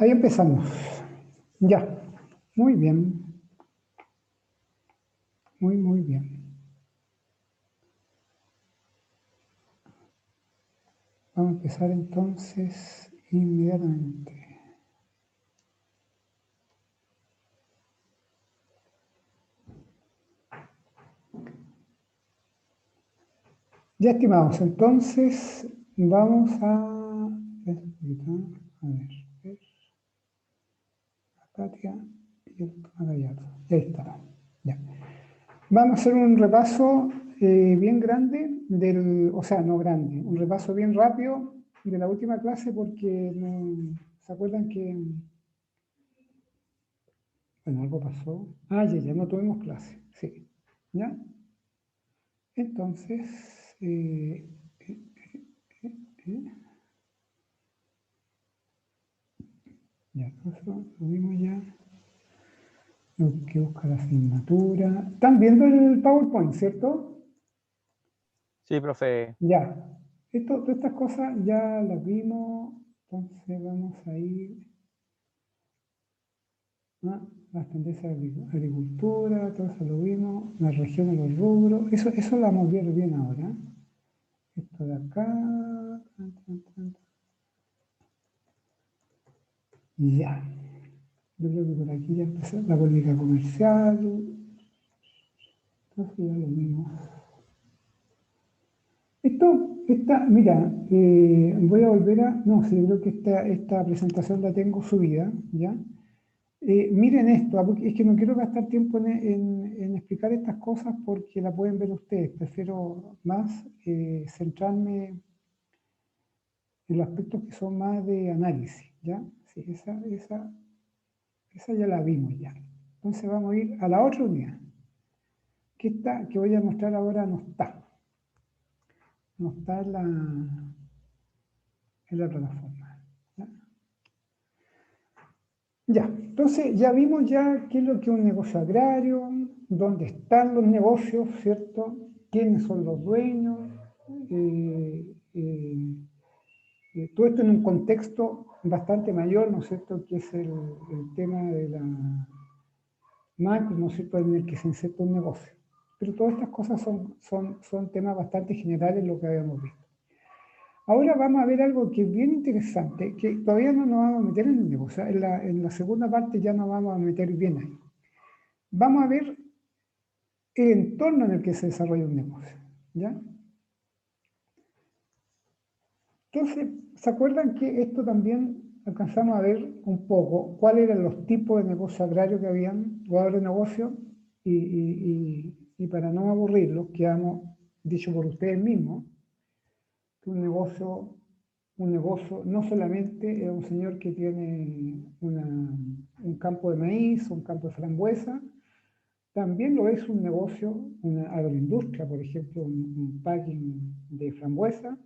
Ahí empezamos. Ya, muy bien. Muy bien. Vamos a empezar entonces inmediatamente. Ya, estimados, entonces vamos a ver, a Katia y el Gallardo. Ahí está. Ya. Vamos a hacer un repaso bien grande o sea, no grande, un repaso bien rápido de la última clase porque ¿se acuerdan que bueno, algo pasó? Ya no tuvimos clase, sí. ¿Ya? Entonces, ya, eso lo vimos ya. Tengo que buscar la asignatura. ¿Están viendo el PowerPoint, cierto? Sí, profe. Ya. Todas estas cosas ya las vimos. Entonces vamos a ir a las tendencias de agricultura, todo eso lo vimos, las regiones, los rubros. Eso lo vamos a ver bien ahora. Esto de acá. Ya. Yo creo que por aquí ya empezó la política comercial. Entonces ya lo vimos. Mira, voy a volver a... No, sí, creo que esta presentación la tengo subida, ¿ya? Miren esto, es que no quiero gastar tiempo en explicar estas cosas porque la pueden ver ustedes. Prefiero más centrarme en los aspectos que son más de análisis, ¿ya? Sí, esa ya la vimos ya. Entonces vamos a ir a la otra unidad. Que esta que voy a mostrar ahora no está. No está en la plataforma. Ya, entonces ya vimos ya qué es lo que es un negocio agrario, dónde están los negocios, ¿cierto? ¿Quiénes son los dueños? Todo esto en un contexto bastante mayor, ¿no es cierto? Que es el tema de la macro, ¿no es cierto? En el que se inserta un negocio. Pero todas estas cosas son temas bastante generales lo que habíamos visto. Ahora vamos a ver algo que es bien interesante, que todavía no nos vamos a meter en el negocio. En la segunda parte ya nos vamos a meter bien ahí. Vamos a ver el entorno en el que se desarrolla un negocio. ¿Ya? Entonces, ¿se acuerdan que esto también alcanzamos a ver un poco cuáles eran los tipos de negocio agrario que habían, o agronegocio, y para no aburrirlos, que hemos dicho por ustedes mismos, que un negocio no solamente es un señor que tiene un campo de maíz, un campo de frambuesa, también lo es un negocio, una agroindustria, por ejemplo, un packing de frambuesa.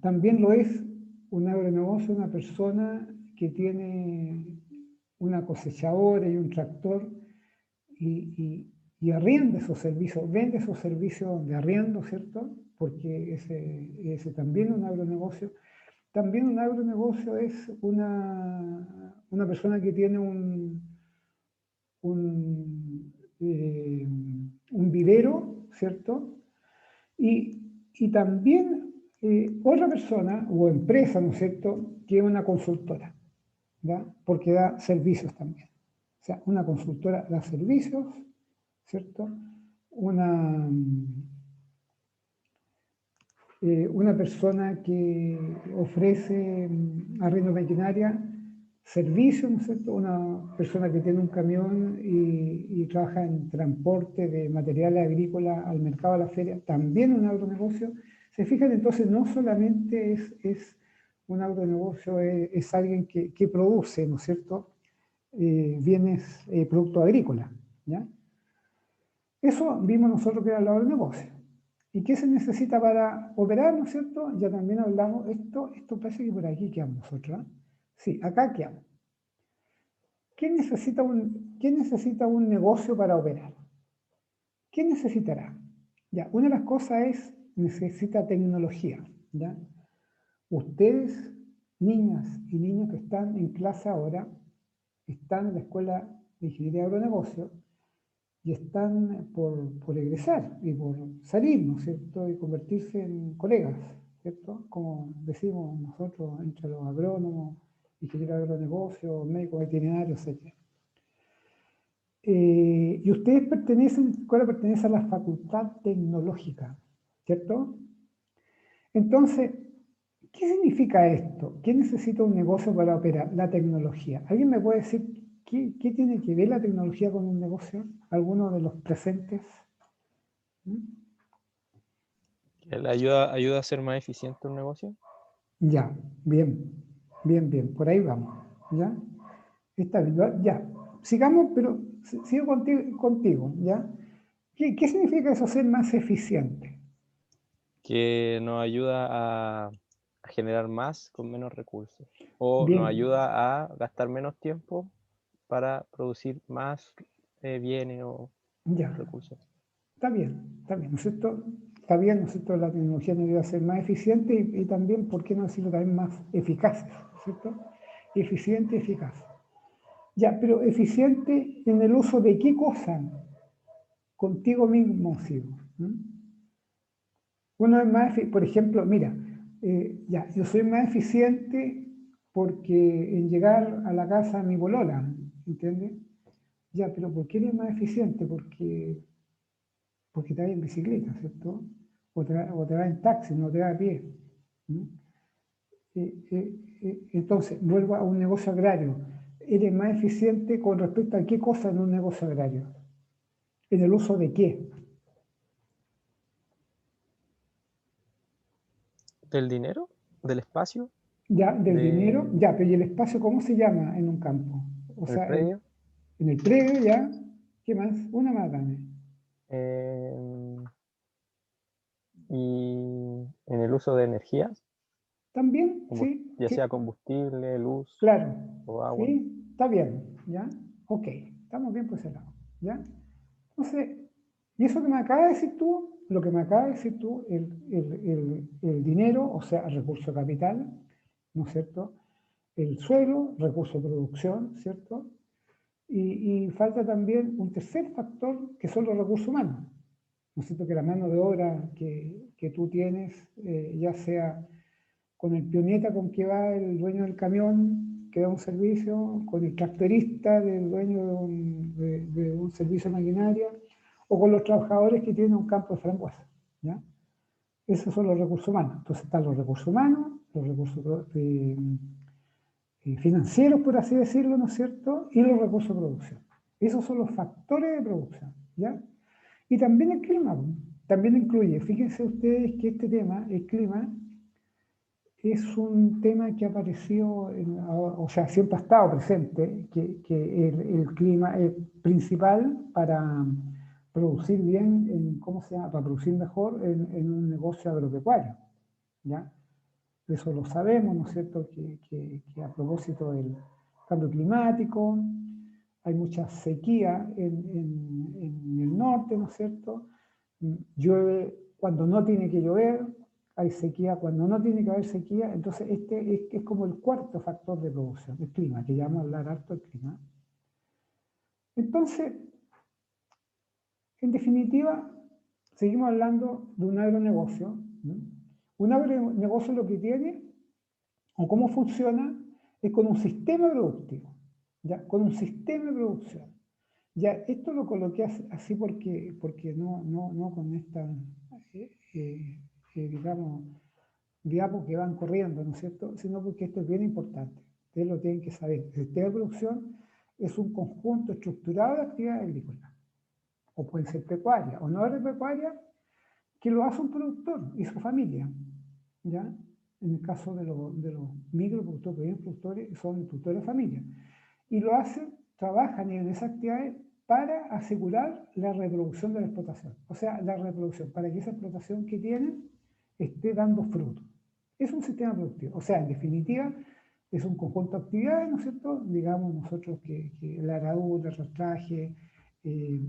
También lo es un agronegocio, una persona que tiene una cosechadora y un tractor y arrienda esos servicios, vende esos servicios de arriendo, ¿cierto? Porque ese también es un agronegocio. También un agronegocio es una persona que tiene un vivero, ¿cierto? Y también otra persona o empresa, ¿no es cierto?, que es una consultora, ¿ya? Porque da servicios también. O sea, una consultora da servicios, ¿cierto? Una persona que ofrece arriendo maquinaria, servicios, ¿no es cierto? Una persona que tiene un camión y trabaja en transporte de materiales agrícolas al mercado, a la feria, también un agronegocio. Se fijan, entonces, no solamente es un agronegocio, es alguien que produce, ¿no es cierto?, bienes, productos agrícolas, ¿ya? Eso vimos nosotros que era el agronegocio. ¿Y qué se necesita para operar, no es cierto? Ya también hablamos, esto parece que por aquí quedamos nosotros, ¿eh? Sí, acá quedamos. ¿Qué necesita un negocio para operar? ¿Qué necesitará? Ya, una de las cosas necesita tecnología, ¿ya? Ustedes niñas y niños que están en clase ahora, están en la Escuela de Ingeniería de Agronegocio y están por egresar y por salir, ¿no es cierto?, y convertirse en colegas, ¿cierto? Como decimos nosotros, entre los agrónomos, ingenieros de agronegocio, médicos veterinarios, etc. Y ustedes pertenecen, la escuela pertenece a la Facultad Tecnológica, ¿cierto? Entonces, ¿qué significa esto? ¿Qué necesita un negocio para operar? La tecnología. ¿Alguien me puede decir qué tiene que ver la tecnología con un negocio? ¿Alguno de los presentes? ¿Mm? ¿Que le ayuda a ser más eficiente un negocio? Ya, bien, bien, bien, por ahí vamos, ¿ya? Está bien, ya, sigamos, pero sigo contigo, ¿ya? ¿Qué significa eso, ser más eficiente? Que nos ayuda a generar más con menos recursos. O nos Bien, ayuda a gastar menos tiempo para producir más bienes o ya, recursos. está bien, ¿no es cierto? Está bien, ¿no es cierto? La tecnología nos ayuda a ser más eficiente y también, ¿por qué no decirlo también más eficaces, ¿no es cierto? Eficiente y eficaz. Ya, pero eficiente en el uso de qué cosa? Contigo mismo, sigo. Uno es más, por ejemplo, mira, ya, yo soy más eficiente porque en llegar a la casa a mi bolola, ¿entiendes? Ya, pero ¿por qué eres más eficiente? Porque te vas en bicicleta, ¿cierto? O te vas en taxi, no te vas a pie. ¿Mm? Entonces, vuelvo a un negocio agrario. ¿Eres más eficiente con respecto a qué cosa en un negocio agrario? ¿En el uso de qué? ¿Del dinero? ¿Del espacio? Ya, del dinero, ¿De ya, pero ¿y el espacio cómo se llama en un campo? O el sea, predio? en el predio ya, ¿qué más? Una más, dame. Eh, y en el uso de energías, También, sí, ya sea sí, combustible, luz claro, o agua. sí, está bien, ¿ya? Ok, estamos bien por ese lado, ¿ya? Entonces, y eso que me acaba de decir tú, lo que me acaba de decir tú, el dinero, o sea, el recurso capital, ¿no es cierto? El suelo, recurso de producción, ¿cierto? Y falta también un tercer factor, que son los recursos humanos, ¿no es cierto? Que la mano de obra que tú tienes, ya sea con el pioneta con que va el dueño del camión que da un servicio, con el tractorista del dueño de un servicio de maquinaria, o con los trabajadores que tienen un campo de frambuesa, ¿ya? Esos son los recursos humanos. Entonces están los recursos humanos, los recursos financieros, por así decirlo, ¿no es cierto? Y los recursos de producción. Esos son los factores de producción, ¿ya? Y también el clima, también incluye, fíjense ustedes que este tema, el clima, es un tema que ha aparecido, o sea, siempre ha estado presente, que el clima es principal para producir bien, ¿cómo se llama? Para producir mejor en un negocio agropecuario, ¿ya? Eso lo sabemos, ¿no es cierto? Que a propósito del cambio climático, hay mucha sequía en el norte, ¿no es cierto? Llueve cuando no tiene que llover, hay sequía cuando no tiene que haber sequía, entonces este es como el cuarto factor de producción, el clima, que ya vamos a hablar harto del clima. Entonces, en definitiva, seguimos hablando de un agronegocio. ¿No? Un agronegocio lo que tiene, o cómo funciona, es con un sistema productivo, ¿ya? Con un sistema de producción. Ya, esto lo coloqué así porque no con esta, digamos, diapos que van corriendo, ¿no es cierto? Sino porque esto es bien importante. Ustedes lo tienen que saber. El sistema de producción es un conjunto estructurado de actividades agrícolas, o pueden ser pecuarias, o no agropecuarias, que lo hace un productor y su familia, ¿ya? En el caso de los microproductores, pequeños productores, son productores de familia. Y lo hacen, trabajan en esas actividades para asegurar la reproducción de la explotación. O sea, la reproducción, para que esa explotación que tienen esté dando fruto. Es un sistema productivo. O sea, en definitiva, es un conjunto de actividades, ¿no es cierto? Digamos nosotros que la aradura, el rastraje,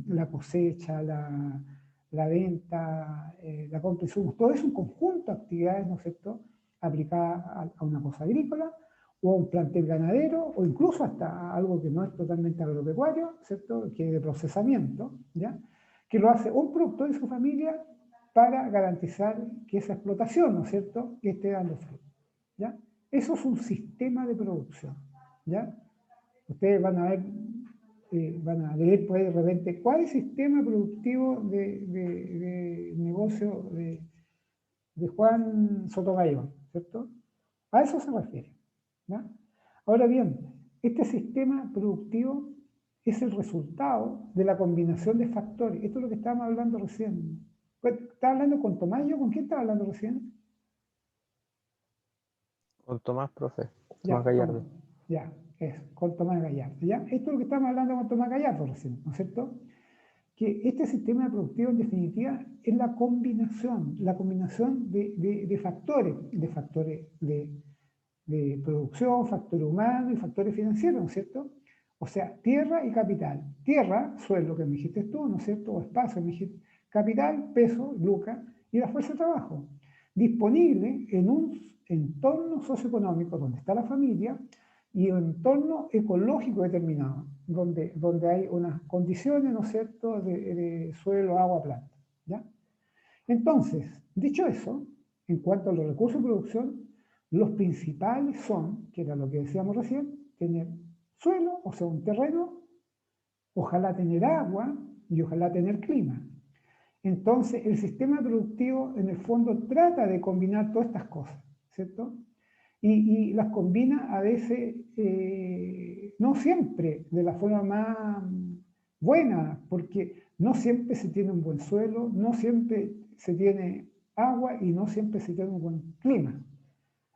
la cosecha, la venta, la compra de insumos, todo es un conjunto de actividades, ¿no es cierto?, aplicada a una cosa agrícola, o a un plantel ganadero, o incluso hasta algo que no es totalmente agropecuario, ¿cierto? Que es de procesamiento, ¿ya? Que lo hace un productor y su familia para garantizar que esa explotación, ¿no es cierto?, que esté dando fruto, ¿ya? Eso es un sistema de producción, ¿ya? Ustedes van a ver, van a leer por ahí de repente, ¿cuál es el sistema productivo de negocio de Juan Sotomayor, ¿cierto? A eso se refiere, ¿ya? Ahora bien, este sistema productivo es el resultado de la combinación de factores. Esto es lo que estábamos hablando recién. ¿Estaba hablando con Tomás y yo? ¿Con quién estaba hablando recién? Con Tomás, profe. Ya, Tomás Gallardo. ya, es, con Tomás Gallardo. ¿Ya? Esto es lo que estamos hablando con Tomás Gallardo recién, ¿no es cierto? Que este sistema productivo, en definitiva, es la combinación de factores de producción, factor humano y factores financieros, ¿no es cierto? O sea, tierra y capital. Tierra, suelo, que me dijiste tú, ¿no es cierto? O espacio, me dijiste. Capital, peso, lucas, y la fuerza de trabajo. Disponible en un entorno socioeconómico donde está la familia y un entorno ecológico determinado, donde hay unas condiciones, ¿no es cierto?, de suelo, agua, planta, ¿ya? Entonces, dicho eso, en cuanto a los recursos de producción, los principales son, que era lo que decíamos recién, tener suelo, o sea, un terreno, ojalá tener agua y ojalá tener clima. Entonces, el sistema productivo, en el fondo, trata de combinar todas estas cosas, ¿cierto? Y las combina a veces, no siempre, de la forma más buena, porque no siempre se tiene un buen suelo, no siempre se tiene agua y no siempre se tiene un buen clima.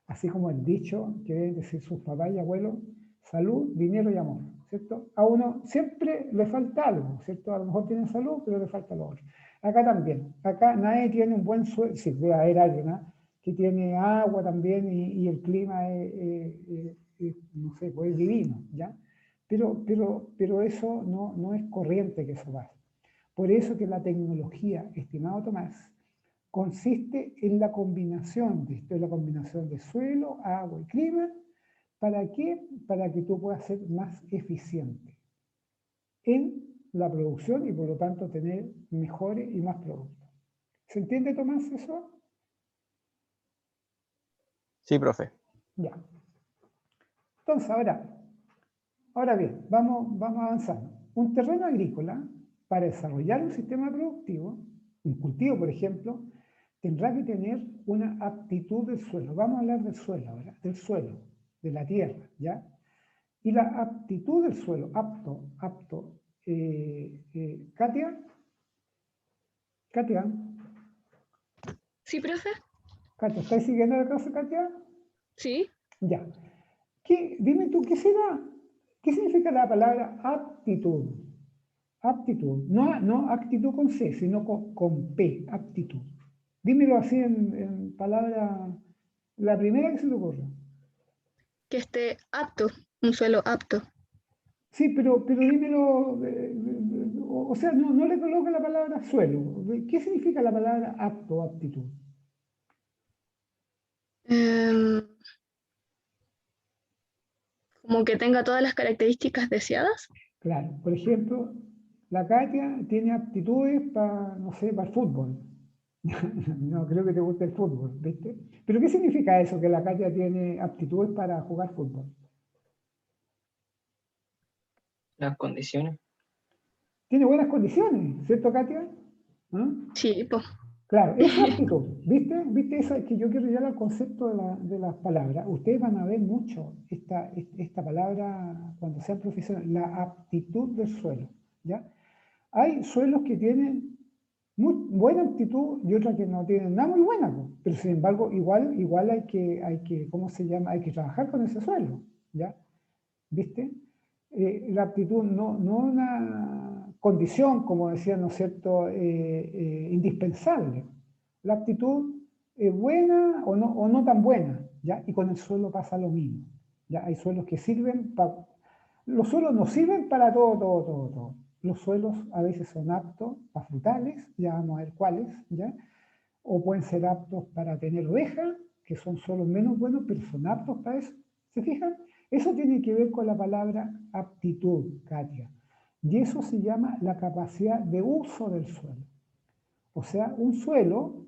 Así como el dicho que deben decir sus papás y abuelos, salud, dinero y amor, ¿cierto? A uno siempre le falta algo, ¿cierto? A lo mejor tiene salud, pero le falta lo otro. Acá también, acá nadie tiene un buen suelo, sí, debe haber alguien, ¿eh?, que tiene agua también y el clima no sé, pues es divino, ¿ya? Pero eso no es corriente que eso pase. Por eso que la tecnología, estimado Tomás, consiste en la combinación de esto, en la combinación de suelo, agua y clima. ¿Para qué? Para que tú puedas ser más eficiente en la producción y por lo tanto tener mejores y más productos. ¿Se entiende, Tomás, eso? Sí, profe. Ya. Entonces, ahora bien, vamos avanzando. Un terreno agrícola, para desarrollar un sistema productivo, un cultivo, por ejemplo, tendrá que tener una aptitud del suelo. Vamos a hablar del suelo ahora, del suelo, de la tierra, ¿ya? Y la aptitud del suelo, Katia, Sí, profe. ¿estáis siguiendo la clase, Katia? Sí. Ya. Dime tú, ¿qué significa la palabra aptitud? Aptitud, no actitud con C, sino con P, aptitud. Dímelo así en palabras, la primera que se te ocurre. Que esté apto, un suelo apto. Sí, pero dímelo, o sea, no le coloque la palabra suelo. ¿Qué significa la palabra apto, aptitud? Em, Como que tenga todas las características deseadas. Claro, por ejemplo, la Katia tiene aptitudes para, no sé, para el fútbol. No creo que te guste el fútbol, ¿viste? Pero ¿qué significa eso, que la Katia tiene aptitudes para jugar fútbol? Las condiciones. Tiene buenas condiciones, ¿cierto, Katia? ¿Ah? Sí, pues. Claro, eso es aptitud. ¿Viste? Eso es que yo quiero llegar al concepto de las palabras. Ustedes van a ver mucho esta palabra cuando sean profesionales, la aptitud del suelo, ¿ya? Hay suelos que tienen muy buena aptitud y otras que no tienen nada muy buena, pues. Pero sin embargo, igual hay que, ¿cómo se llama? Hay que trabajar con ese suelo, ¿ya? ¿Viste? La aptitud no una condición, como decía, ¿no es cierto?, indispensable. La aptitud es buena o no tan buena, ¿ya? Y con el suelo pasa lo mismo, ¿ya? Hay suelos que sirven para... Los suelos no sirven para todo. Los suelos a veces son aptos para frutales, ya vamos a ver cuáles, ¿ya? O pueden ser aptos para tener ovejas, que son suelos menos buenos, pero son aptos para eso. ¿Se fijan? Eso tiene que ver con la palabra aptitud, Katia. Y eso se llama la capacidad de uso del suelo. O sea, un suelo,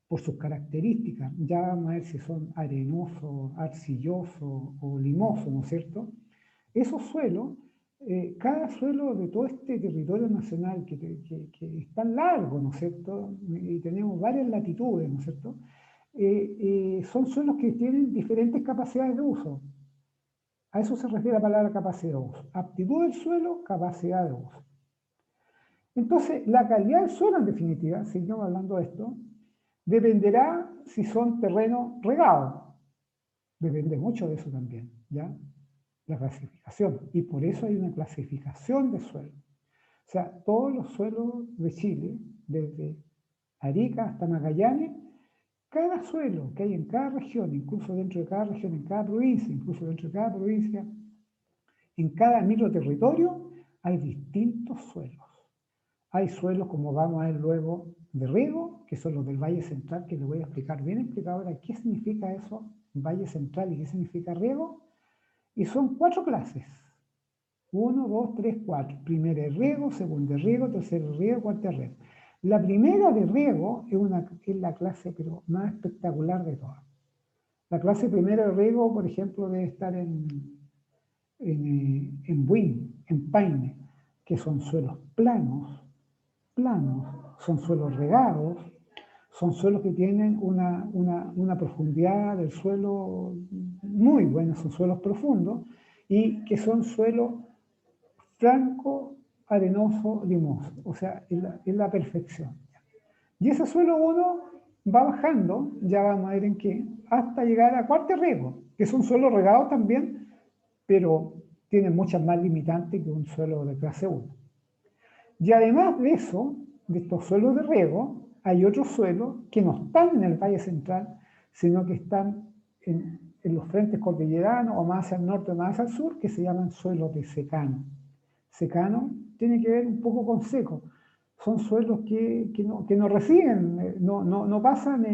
por sus características, ya vamos a ver si son arenosos, arcillosos o limosos, ¿no es cierto? Esos suelos, cada suelo de todo este territorio nacional que es tan largo, ¿no es cierto? Y tenemos varias latitudes, ¿no es cierto? Son suelos que tienen diferentes capacidades de uso. A eso se refiere la palabra capacidad de uso. Aptitud del suelo, capacidad de uso. Entonces, la calidad del suelo, en definitiva, seguimos hablando de esto, dependerá si son terrenos regados. Depende mucho de eso también, ¿ya? La clasificación. Y por eso hay una clasificación de suelo. O sea, todos los suelos de Chile, desde Arica hasta Magallanes, cada suelo que hay en cada región, incluso dentro de cada región, en cada provincia, incluso dentro de cada provincia, en cada microterritorio, hay distintos suelos. Hay suelos, como vamos a ver luego, de riego, que son los del Valle Central, que les voy a explicar bien explicado ahora qué significa eso, Valle Central, y qué significa riego. Y son 4 clases. 1, 2, 3, 4. Primera es riego, segunda es riego, tercera es riego, cuarta es riego. La primera de riego es la clase pero más espectacular de todas. La clase primera de riego, por ejemplo, debe estar en Buin, en Paine, que son suelos planos, son suelos regados, son suelos que tienen una profundidad del suelo muy buena, son suelos profundos, y que son suelos franco, arenoso, limoso, o sea, es la perfección. Y ese suelo 1 va bajando, ya vamos a ver en qué, hasta llegar a cuarto riego, que es un suelo regado también, pero tiene muchas más limitantes que un suelo de clase 1. Y además de eso, de estos suelos de riego, hay otros suelos que no están en el Valle Central, sino que están en los frentes cordilleranos o más hacia el norte o más hacia el sur, que se llaman suelos de secano. Secano tiene que ver un poco con seco. Son suelos que no reciben, no pasan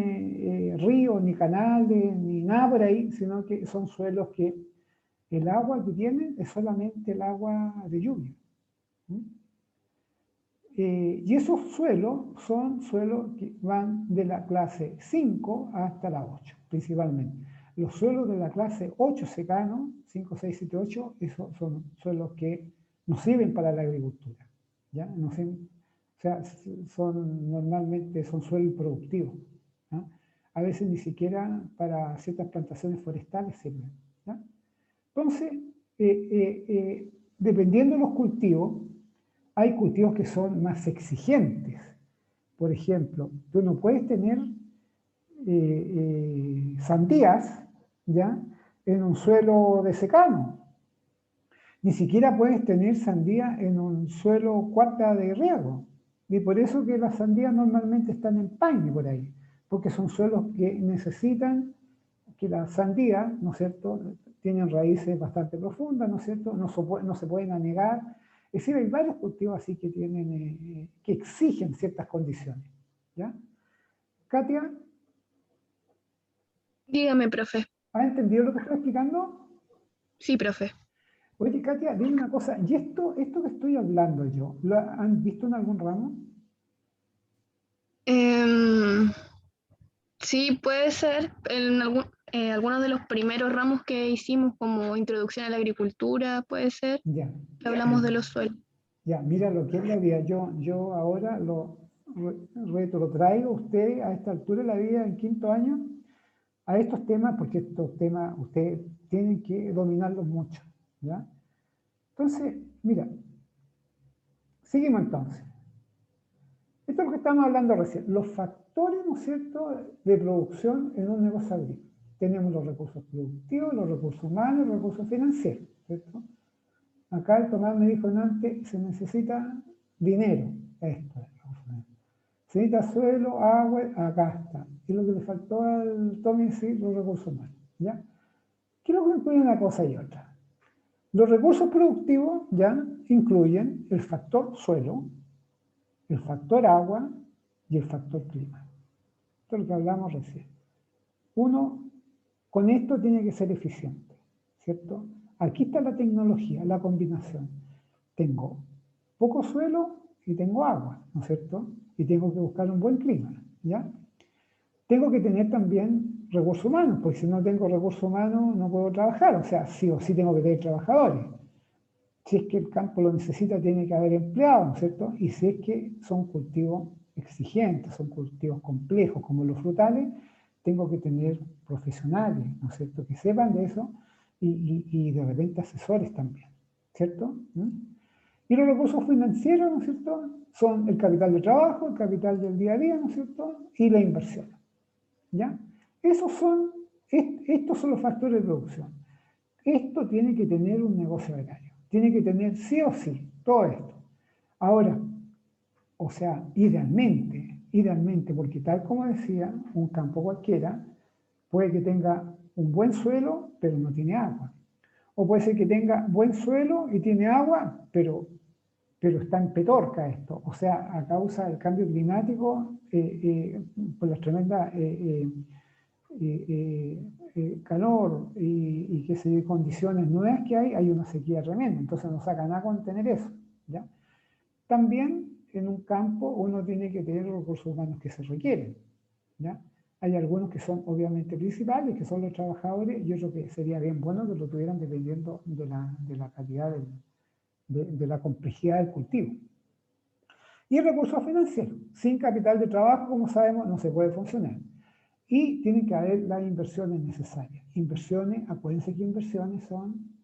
ríos, ni canales, ni nada por ahí, sino que son suelos que el agua que tienen es solamente el agua de lluvia. Y esos suelos son suelos que van de la clase 5 hasta la 8, principalmente. Los suelos de la clase 8 secano, 5, 6, 7, 8, esos son suelos que no sirven para la agricultura. ¿Ya? No sirven, o sea, normalmente son suelos productivos. ¿Ya? A veces ni siquiera para ciertas plantaciones forestales sirven. ¿Ya? Entonces, dependiendo de los cultivos, hay cultivos que son más exigentes. Por ejemplo, tú no puedes tener sandías, ¿ya?, en un suelo de secano. Ni siquiera puedes tener sandía en un suelo cuarta de riego. Y por eso que las sandías normalmente están en Paine por ahí, porque son suelos que necesitan que la sandía, ¿no es cierto?, tienen raíces bastante profundas, ¿no es cierto?, no se pueden anegar. Es decir, hay varios cultivos así que tienen, que exigen ciertas condiciones. ¿Ya? Katia, Dígame, profe. ¿has entendido lo que estoy explicando? Sí, profe. Oye, Katia, dime una cosa, ¿y esto que estoy hablando yo, lo han visto en algún ramo? Sí, puede ser en algunos de los primeros ramos que hicimos, como introducción a la agricultura, puede ser, Ya. que hablamos de los suelos. Ya, mira lo que es la vida. Yo ahora lo retrotraigo a ustedes a esta altura de la vida, en 5º año, a estos temas, porque estos temas ustedes tienen que dominarlos mucho. ¿Ya? Entonces, mira, seguimos entonces. Esto es lo que estamos hablando recién, los factores, ¿no es cierto?, de producción en un negocio agrícola. Tenemos los recursos productivos, los recursos humanos y los recursos financieros, ¿cierto? Acá el Tomás me dijo antes, se necesita dinero, esto. Se necesita suelo, agua, acá está. Y lo que le faltó al Tommy es los recursos humanos, ¿ya? ¿Qué es lo que incluye una cosa y otra? Los recursos productivos ya incluyen el factor suelo, el factor agua y el factor clima. Esto es lo que hablamos recién. uno con esto tiene que ser eficiente, ¿cierto? Aquí está la tecnología, la combinación. Tengo poco suelo y tengo agua, ¿no es cierto? Y tengo que buscar un buen clima, ¿ya? Tengo que tener también recursos humanos, porque si no tengo recursos humanos no puedo trabajar, o sea, sí o sí tengo que tener trabajadores. Si es que el campo lo necesita, tiene que haber empleados, ¿no es cierto? Y si es que son cultivos exigentes, son cultivos complejos como los frutales, tengo que tener profesionales, ¿no es cierto?, que sepan de eso y de repente asesores también, ¿cierto? Y los recursos financieros, ¿no es cierto?, son el capital de trabajo, el capital del día a día, ¿no es cierto?, y la inversión, ¿ya? Estos son los factores de producción. Esto tiene que tener un negocio agrario, tiene que tener sí o sí todo esto. Ahora, o sea, idealmente, porque tal como decía, un campo cualquiera puede que tenga un buen suelo, pero no tiene agua. O puede ser que tenga buen suelo y tiene agua, pero está en petorca esto. O sea, a causa del cambio climático, por las tremendas calor y qué sé yo, condiciones nuevas que hay una sequía tremenda. Entonces no saca nada con tener eso, ¿ya? También en un campo uno tiene que tener los recursos humanos que se requieren, ¿ya? Hay algunos que son obviamente principales, que son los trabajadores, y otros que sería bien bueno que lo tuvieran dependiendo de la calidad, de la complejidad del cultivo. Y recursos financieros. Sin capital de trabajo, como sabemos, no se puede funcionar. Y tienen que haber las inversiones necesarias. Inversiones, acuérdense que inversiones son...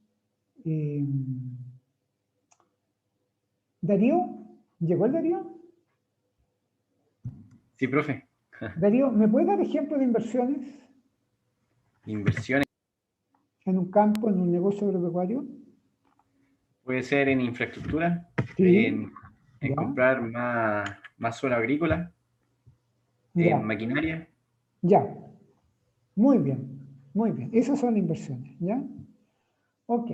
Darío, ¿llegó el Darío? Sí, profe. Darío, ¿me puede dar ejemplo de inversiones Inversiones en un campo, en un negocio agropecuario? puede ser en infraestructura, Sí, en ya, comprar más suelo agrícola, ya, en maquinaria. ya. Muy bien, muy bien. Esas son inversiones, ¿ya? Ok.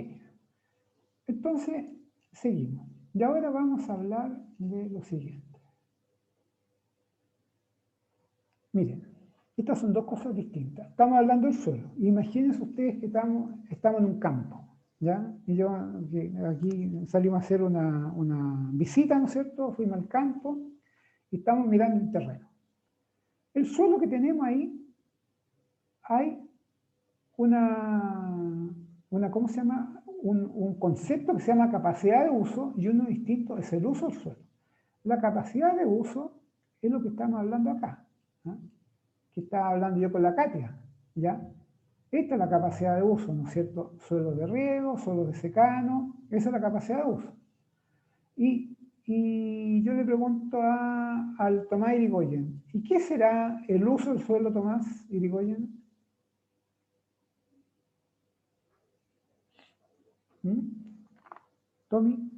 Entonces, seguimos. Y ahora vamos a hablar de lo siguiente. Miren, estas son dos cosas distintas. Estamos hablando del suelo. Imagínense ustedes que estamos en un campo, ¿ya? Y yo aquí salimos a hacer una visita, ¿no es cierto? Fuimos al campo y estamos mirando un terreno. El suelo que tenemos ahí, hay ¿cómo se llama? Un concepto que se llama capacidad de uso y uno distinto es el uso del suelo. La capacidad de uso es lo que estamos hablando acá, ¿no? Que estaba hablando yo con la Katia, ¿ya? Esta es la capacidad de uso, ¿no es cierto? Suelo de riego, suelo de secano, esa es la capacidad de uso. Y yo le pregunto al Tomás Irigoyen, ¿y qué será el uso del suelo, Tomás Irigoyen? Tommy.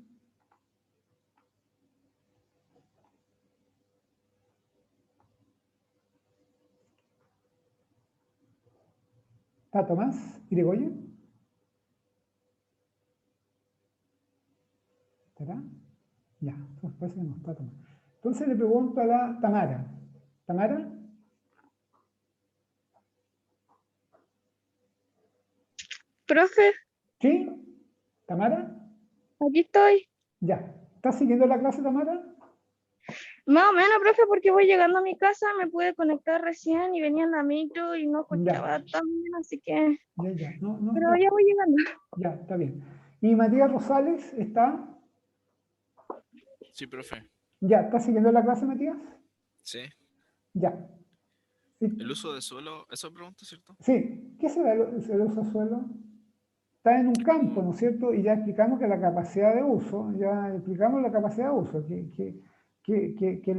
¿Está Tomás Irigoyen? ¿Estará? Ya, entonces parece que no está Tomás. Entonces le pregunto a la Tamara. ¿Tamara? Profe, ¿Sí? ¿Tamara? aquí estoy. Ya. ¿Estás siguiendo la clase, Tamara? Más o menos, profe, porque voy llegando a mi casa, me pude conectar recién y venía en la micro y no escuchaba tan bien, así que... Ya. No, Pero ya voy llegando. Ya, está bien. ¿Y Matías Rosales está? Sí, profe. Ya, ¿estás siguiendo la clase, Matías? Sí. Ya. El uso de suelo, eso pregunta, ¿cierto? Sí. ¿Qué será el uso del suelo? Está en un campo, Como, ¿no es cierto? Y ya explicamos que la capacidad de uso, que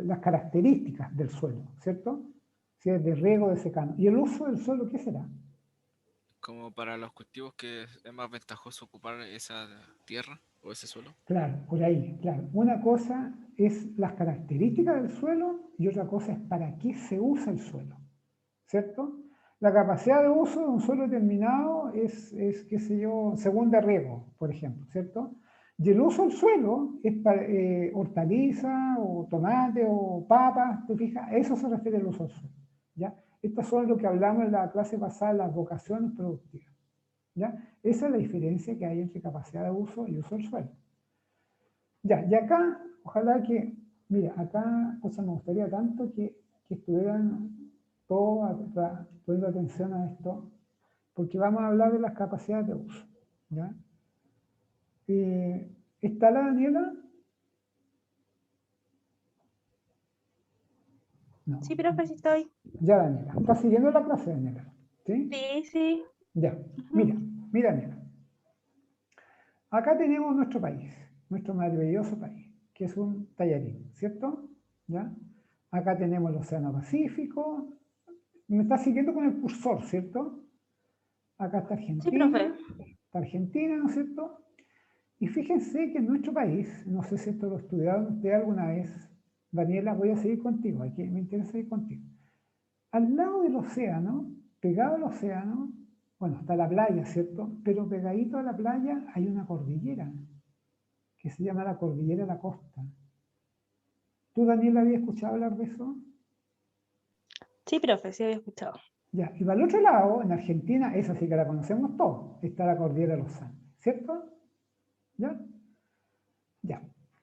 las características del suelo, ¿cierto? Si es de riego, de secano. ¿Y el uso del suelo qué será? como para los cultivos que es más ventajoso ocupar esa tierra o ese suelo. Claro, por ahí, claro. Una cosa es las características del suelo y otra cosa es para qué se usa el suelo, ¿cierto? La capacidad de uso de un suelo determinado es qué sé yo, según de riego, por ejemplo, ¿cierto? Y el uso del suelo es para hortaliza o tomate o papas, ¿te fijas? A eso se refiere el uso del suelo, ¿ya? Estas son lo que hablamos en la clase pasada, las vocaciones productivas. ¿Ya? Esa es la diferencia que hay entre capacidad de uso y uso del suelo. Ya, y acá, ojalá que, mira, acá, o sea, me gustaría tanto que estuvieran todos poniendo atención a esto, porque vamos a hablar de las capacidades de uso. ¿Ya? ¿Está la Daniela? No. Sí, profe, sí estoy. Ya, Daniela. ¿Estás siguiendo la clase, Daniela? ¿Sí? Sí, sí. Ya. Mira, Daniela. Acá tenemos nuestro país, nuestro maravilloso país, que es un tallarín, ¿cierto? ¿Ya? Acá tenemos el Océano Pacífico. Me está siguiendo con el cursor, ¿cierto? Acá está Argentina. Sí, profe. Está Argentina, ¿no es cierto? Y fíjense que en nuestro país, no sé si esto lo estudiaron ustedes alguna vez, Daniela, voy a seguir contigo, aquí me interesa ir contigo. Al lado del océano, pegado al océano, bueno, está la playa, ¿cierto? Pero pegadito a la playa hay una cordillera, que se llama la Cordillera de la Costa. ¿Tú, Daniela, habías escuchado hablar de eso? Sí, profe, sí había escuchado. Ya, y para el otro lado, en Argentina, esa sí que la conocemos todos, está la Cordillera de los Andes, ¿cierto? ¿Ya? Ya.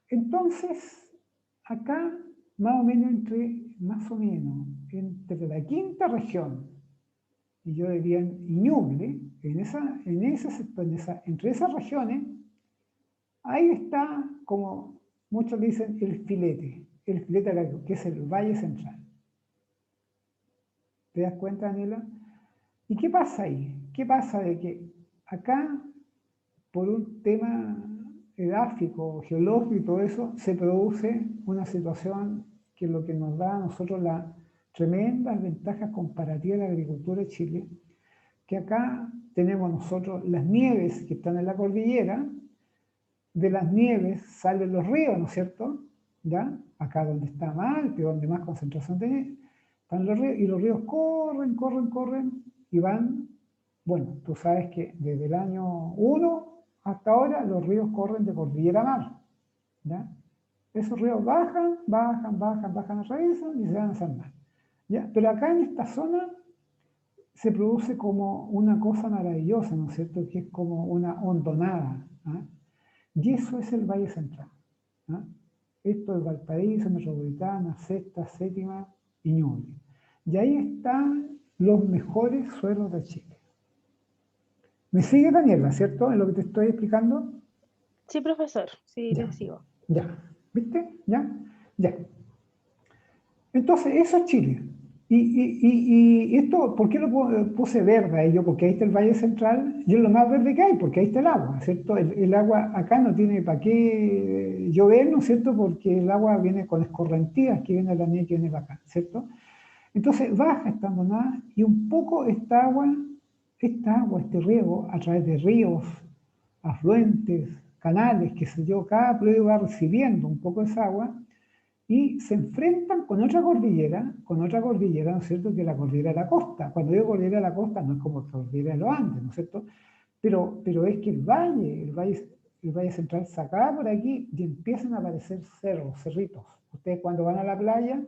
Entonces, acá, más o menos entre la quinta región, y yo diría en Ñuble, en ese sector, entre esas regiones, ahí está, como muchos dicen, el filete que es el Valle Central. ¿Te das cuenta, Daniela? ¿Y qué pasa ahí? ¿Qué pasa de que acá, por un tema edáfico, geológico y todo eso, se produce una situación que es lo que nos da a nosotros las tremendas ventajas comparativas de la agricultura de Chile, que acá tenemos nosotros las nieves que están en la cordillera, de las nieves salen los ríos, ¿no es cierto? ¿Ya? Acá donde está Malpe, donde más concentración tiene, están los ríos, y los ríos corren, y van, bueno, tú sabes que desde el año 1 hasta ahora los ríos corren de cordillera a mar, ¿ya? Esos ríos bajan, atraviesan y se van a San Mar, ¿ya? Pero acá en esta zona se produce como una cosa maravillosa, ¿no es cierto? Que es como una hondonada, ¿ah? Y eso es el Valle Central, ¿ah? Esto es Valparaíso, Metropolitana, Sexta, Séptima y Ñuble. Y ahí están los mejores suelos de Chile. ¿Me sigue, Daniela, cierto? En lo que te estoy explicando. Sí, profesor, sí, Ya. le sigo. Ya, ¿viste? Ya. Entonces, eso es Chile. Y esto, ¿por qué lo puse verde ahí yo? Porque ahí está el Valle Central y es lo más verde que hay, porque ahí está el agua, ¿cierto? El agua acá no tiene para qué llover, ¿no es cierto? Porque el agua viene con escorrentías, que viene la nieve, que viene para acá, ¿cierto? Entonces baja esta hondonada y un poco esta agua, este riego, a través de ríos, afluentes, canales, qué sé yo, cada pueblo va recibiendo un poco de esa agua y se enfrentan con otra cordillera, ¿no es cierto?, que es la cordillera de la costa. Cuando digo cordillera de la costa no es como la cordillera de los Andes, ¿no es cierto?, pero es que el valle central se acaba por aquí y empiezan a aparecer cerros, cerritos. Ustedes cuando van a la playa,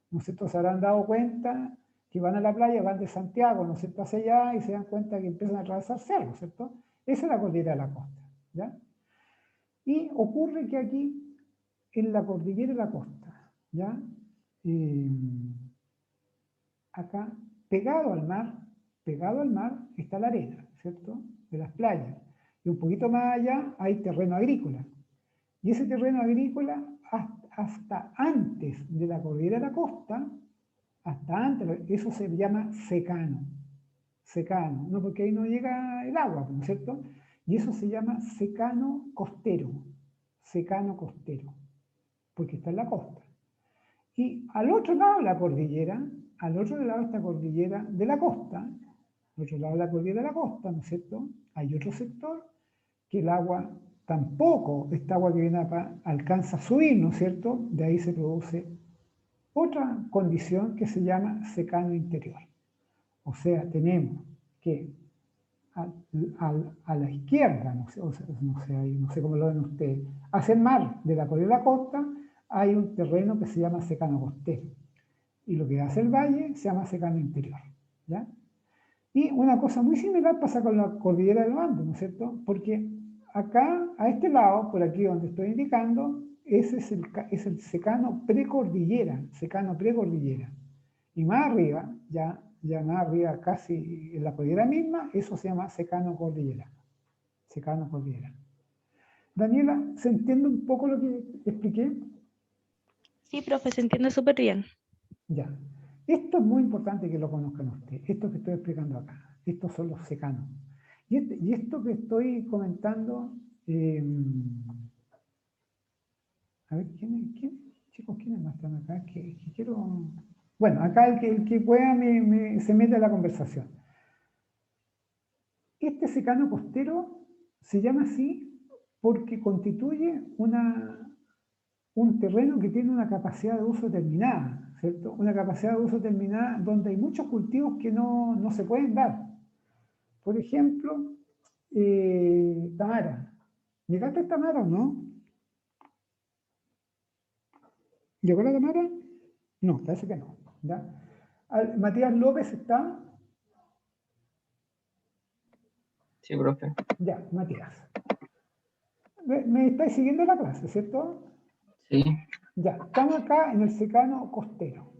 ¿no es cierto?, se habrán dado cuenta que van a la playa, van de Santiago, ¿no es cierto?, hacia allá y se dan cuenta que empiezan a atravesar cerros, ¿cierto? Esa es la cordillera de la costa, ¿ya? Y ocurre que aquí, en la cordillera de la costa, ¿ya? Acá, pegado al mar, está la arena, ¿cierto?, de las playas. Y un poquito más allá hay terreno agrícola. Y ese terreno agrícola, hasta antes de la cordillera de la costa, eso se llama secano. Secano, no, porque ahí no llega el agua, ¿no es cierto? Y eso se llama secano costero, porque está en la costa. Y al otro lado de la cordillera, al otro lado de esta cordillera de la costa, al otro lado de la cordillera de la costa, ¿no es cierto?, hay otro sector que el agua tampoco, esta agua que viene acá, alcanza a subir, ¿no es cierto? De ahí se produce otra condición que se llama secano interior. O sea, tenemos que a la izquierda, no sé cómo lo ven ustedes, hacia el mar de la cordillera de la costa hay un terreno que se llama secano costero. Y lo que hace el valle se llama secano interior, ¿ya? Y una cosa muy similar pasa con la cordillera de los Andes, ¿no es cierto? Porque acá, a este lado, por aquí donde estoy indicando, ese es el secano precordillera, Y más arriba, ya más arriba, casi en la cordillera misma, eso se llama secano cordillera. Daniela, ¿se entiende un poco lo que expliqué? Sí, profe, se entiende súper bien. Ya. Esto es muy importante que lo conozcan ustedes, esto que estoy explicando acá. Estos son los secanos. Y esto que estoy comentando, a ver, chicos, ¿quiénes más están acá? Que quiero... Bueno, acá el que pueda se mete a la conversación. Este secano costero se llama así porque constituye un terreno que tiene una capacidad de uso determinada, ¿cierto? Una capacidad de uso determinada donde hay muchos cultivos que no se pueden dar. Por ejemplo, Tamara. ¿Llegaste a Tamara o no? ¿Llegó la Tamara? No, parece que no. ¿Ya? Matías López está. Sí, profe. Ya, Matías. ¿Me estáis siguiendo la clase, cierto? Sí. Ya, estamos acá en el secano costero.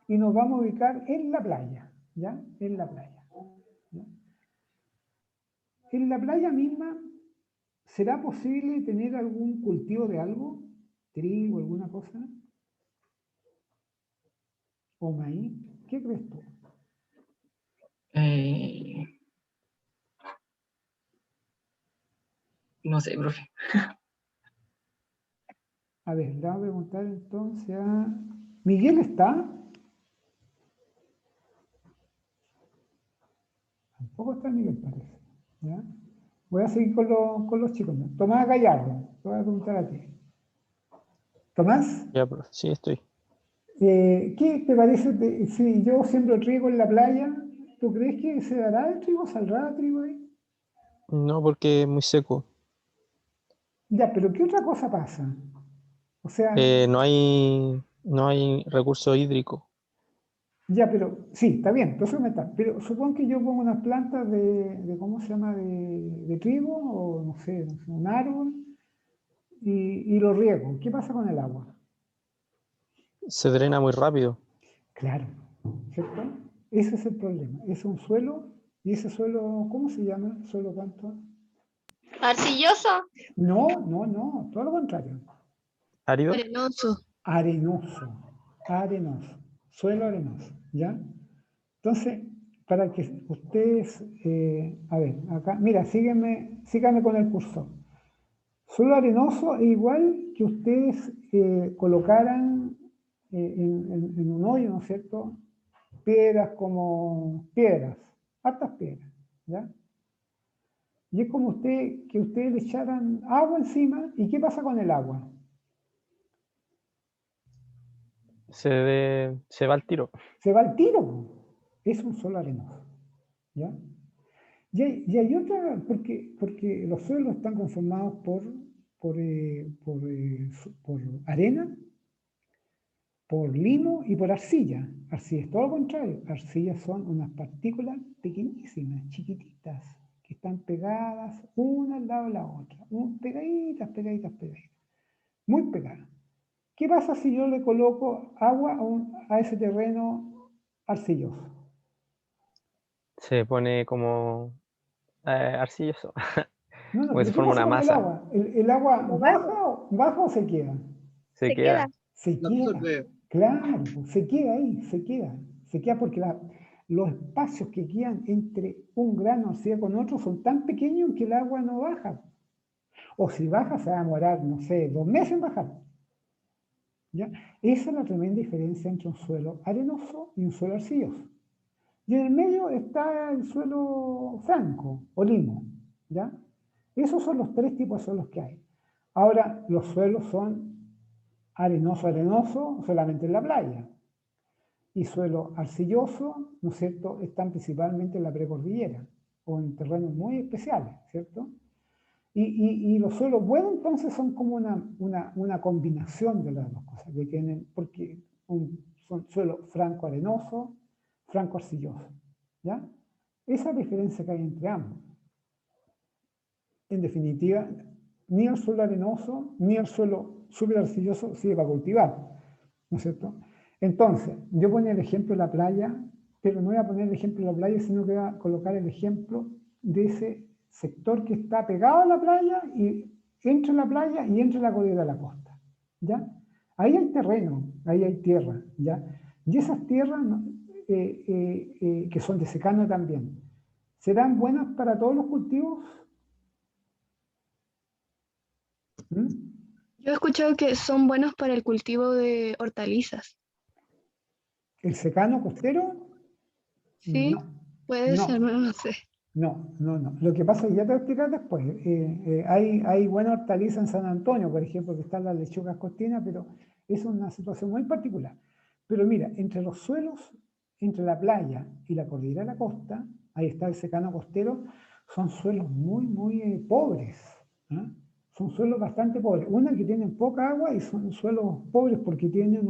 Y nos vamos a ubicar en la playa. ¿Ya? En la playa. ¿Ya? En la playa misma, ¿será posible tener algún cultivo de algo? ¿Trigo, alguna cosa? ¿O maíz? ¿Qué crees tú? No sé, profe. A ver, le voy a preguntar entonces a... ¿Miguel está? Tampoco está Miguel, parece. ¿Ya? Voy a seguir con los chicos. ¿No? Tomás Gallardo, te voy a preguntar a ti. Tomás, Ya, profe, sí, estoy. ¿qué te parece si yo siembro trigo en la playa? ¿Tú crees que se dará el trigo? ¿Saldrá el trigo ahí? No, porque es muy seco. Ya, pero ¿qué otra cosa pasa? O sea, No hay recurso hídrico. ya, pero sí, está bien, entonces me está. Pero supón que yo pongo unas plantas ¿cómo se llama? De trigo o no sé, un árbol y lo riego. ¿Qué pasa con el agua? Se drena muy rápido. Claro, ¿cierto? Ese es el problema. Es un suelo y ese suelo, ¿cómo se llama? ¿Suelo cuánto? ¿Arcilloso? No, todo lo contrario. ¿Árido? Arenoso. Arenoso, suelo arenoso, ¿ya? Entonces, para que ustedes, a ver, acá, mira, síganme con el cursor. Suelo arenoso es igual que ustedes colocaran en un hoyo, ¿no es cierto? Hartas piedras, ¿ya? Y es como que ustedes le echaran agua encima, ¿y qué pasa con el agua? Se va al tiro. Se va al tiro, es un suelo arenoso, ¿ya? Y hay otra, porque los suelos están conformados por arena, por limo y por arcilla. Arcilla es todo lo contrario. Arcillas son unas partículas pequeñísimas, chiquititas, que están pegadas una al lado de la otra. Pegaditas. Muy pegadas. ¿Qué pasa si yo le coloco agua a ese terreno arcilloso? Se pone como arcilloso. No, Porque pero se ¿qué forma pasa una con el masa. agua? ¿El agua baja o se queda? Se Se queda. Se Lo queda, absorbe. claro, se queda ahí, se queda porque los espacios que quedan entre un grano de arcilla con otro son tan pequeños que el agua no baja. O si baja se va a demorar, no sé, 2 meses en bajar. ¿Ya? Esa es la tremenda diferencia entre un suelo arenoso y un suelo arcilloso. Y en el medio está el suelo franco o limo, ¿ya? Esos son los 3 tipos de suelos que hay. Ahora, los suelos son arenoso solamente en la playa. Y suelo arcilloso, ¿no es cierto?, están principalmente en la precordillera o en terrenos muy especiales, ¿cierto? Y los suelos buenos entonces son como una combinación de las dos cosas, porque un son suelos franco-arenosos, franco-arcillosos, ¿ya? Esa diferencia que hay entre ambos. En definitiva, ni el suelo arenoso, ni el suelo súper arcilloso sirve para cultivar, ¿no es cierto? Entonces, yo ponía el ejemplo de la playa, pero no voy a poner el ejemplo de la playa, sino que voy a colocar el ejemplo de ese sector que está pegado a la playa y entre la playa y entre la cordillera de la costa, ¿ya? Ahí hay terreno, ahí hay tierra, ¿ya? Y esas tierras que son de secano también, ¿serán buenas para todos los cultivos? ¿Mm? Yo he escuchado que son buenos para el cultivo de hortalizas. ¿El secano costero? Sí, No, puede ser, no. no sé. No. Lo que pasa es que ya te voy a explicar después. Hay buena hortaliza en San Antonio, por ejemplo, que están las lechugas costinas, pero es una situación muy particular. Pero mira, entre los suelos, entre la playa y la cordillera de la costa, ahí está el secano costero, son suelos muy pobres. ¿Ah? Son suelos bastante pobres. Una que tienen poca agua y son suelos pobres porque tienen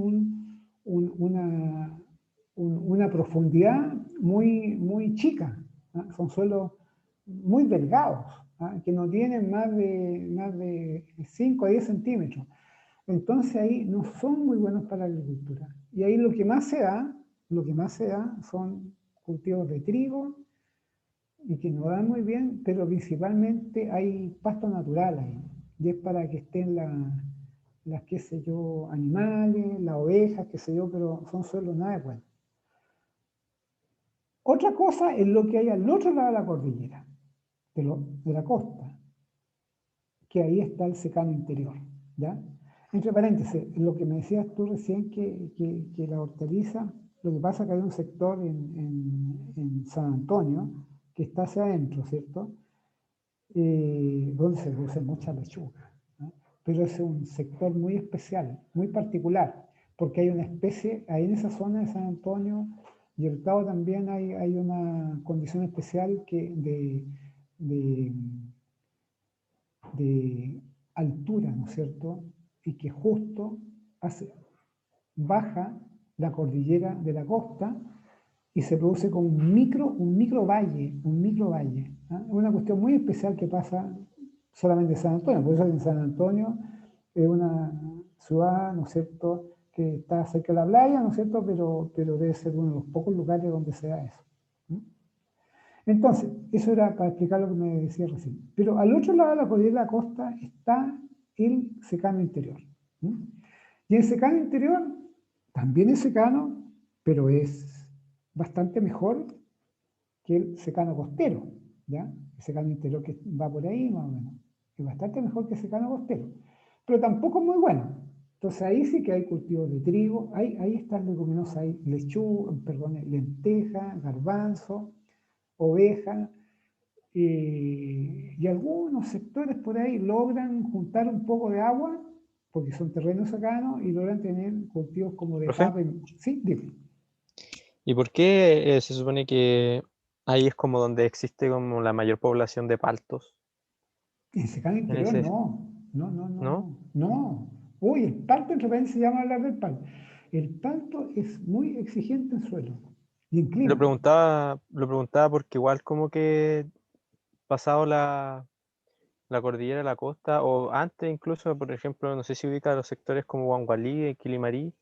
una profundidad muy chica. ¿Ah? Son suelos muy delgados, ¿ah? Que no tienen más de 5 a 10 centímetros. Entonces ahí no son muy buenos para la agricultura. Y ahí lo que más se da son cultivos de trigo y que no dan muy bien, pero principalmente hay pasto natural ahí. Y es para que estén las qué sé yo, animales, las ovejas, qué sé yo, pero son suelos nada buenos. Otra cosa es lo que hay al otro lado de la cordillera, de la costa, que ahí está el secano interior, ¿ya? Entre paréntesis, lo que me decías tú recién, que la hortaliza, lo que pasa es que hay un sector en San Antonio que está hacia adentro, ¿cierto? Donde se produce mucha lechuga, ¿no? Pero es un sector muy especial, muy particular, porque hay una especie, ahí en esa zona de San Antonio y el Cabo también hay una condición especial de altura, ¿no es cierto? Y que justo baja la cordillera de la costa y se produce como un micro valle, ¿ah? Es una cuestión muy especial que pasa solamente en San Antonio, por eso en San Antonio es una ciudad, ¿no es cierto?, que está cerca de la playa, ¿no es cierto?, pero debe ser uno de los pocos lugares donde se da eso. Entonces, eso era para explicar lo que me decía recién. Pero al otro lado de la cordillera de la costa está el secano interior. Y el secano interior también es secano, pero es bastante mejor que el secano costero, ¿ya? El secano interior que va por ahí, más o menos. Es bastante mejor que el secano costero. Pero tampoco es muy bueno. Entonces ahí sí que hay cultivos de trigo, ahí están leguminosas, hay lechuga, perdón, lenteja, garbanzo, oveja, y algunos sectores por ahí logran juntar un poco de agua, porque son terrenos cercanos, y logran tener cultivos como de ¿Profe? papa. Sí, dime. ¿Y por qué se supone que ahí es como donde existe como la mayor población de paltos? En secano interior ese- no. ¿No? Uy, el palto en repente se llama hablar del palto. El palto es muy exigente en suelo y en clima. Lo preguntaba porque igual como que pasado la cordillera de la costa, o antes incluso, por ejemplo, no sé si ubica los sectores como Huangualí, Quilimarí,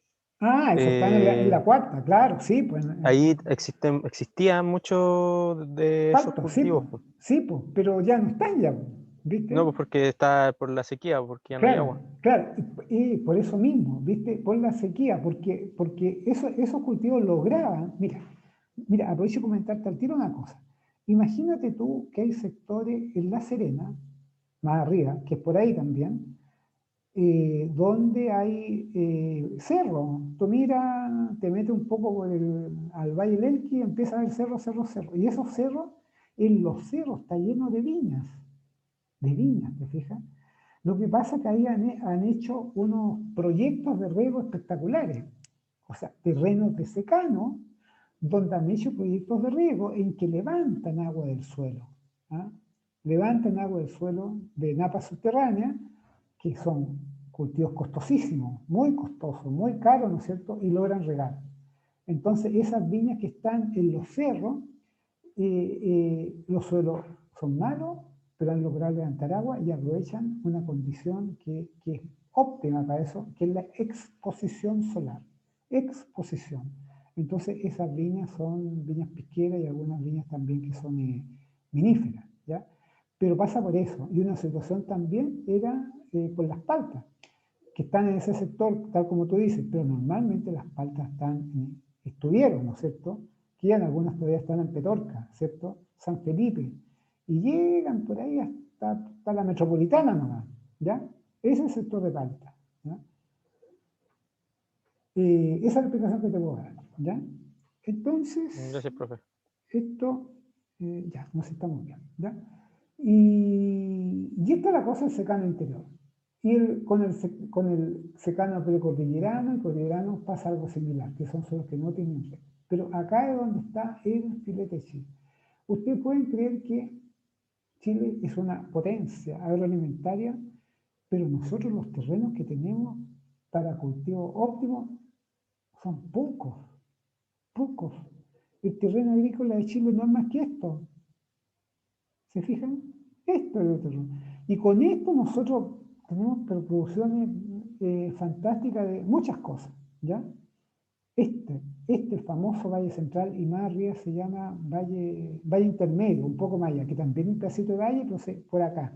Eso está en la cuarta, claro, sí, pues. ahí existían muchos de esos Palto, cultivos, pues. sí, pues, pero ya no están ya, ¿viste? No, pues porque está por la sequía, porque ya no hay agua. Claro, y por eso mismo, ¿viste? Por la sequía, porque esos cultivos lograban, mira, aprovecho de comentarte al tiro una cosa. Imagínate tú que hay sectores en La Serena, más arriba, que es por ahí también, donde hay cerro. Tú mira, te metes un poco al Valle del Elqui y empiezas a ver cerro. Y esos cerros, en los cerros está lleno de viñas, ¿te fijas? Lo que pasa es que ahí han hecho unos proyectos de riego espectaculares, o sea, terrenos de secano, donde han hecho proyectos de riego en que levantan agua del suelo, ¿ah? Levantan agua del suelo de napas subterráneas, que son cultivos costosísimos, muy costosos, muy caros, ¿no es cierto? Y logran regar. Entonces, esas viñas que están en los cerros, los suelos son malos, pero han logrado levantar agua y aprovechan una condición que es óptima para eso, que es la exposición solar. Exposición. Entonces, esas viñas son viñas pesqueras y algunas viñas también que son viníferas, ¿ya? Pero pasa por eso. Y una situación también era por las paltas, que están en ese sector, tal como tú dices, pero normalmente las paltas estuvieron, ¿no es cierto? Que ya en algunas todavía están en Petorca, ¿cierto? San Felipe. Y llegan por ahí hasta la metropolitana nomás, ¿ya? Ese es el sector de palta, ¿ya? Esa es la explicación que te puedo dar, ¿ya? Entonces, Gracias, profe. esto, ya, nos estamos viendo, ¿ya? Y esta es la cosa del secano interior. Y con el secano precordillerano y cordillerano pasa algo similar, que son suelos que no tienen red. Pero acá es donde está el filete de Chile. Ustedes pueden creer que Chile es una potencia agroalimentaria, pero nosotros los terrenos que tenemos para cultivo óptimo son pocos, pocos. El terreno agrícola de Chile no es más que esto. ¿Se fijan? Esto es el terreno. Y con esto nosotros tenemos producciones fantásticas de muchas cosas, ¿ya? Este famoso Valle Central y más arriba se llama Valle Intermedio, un poco más allá, que también es un pedacito de valle, pero por acá.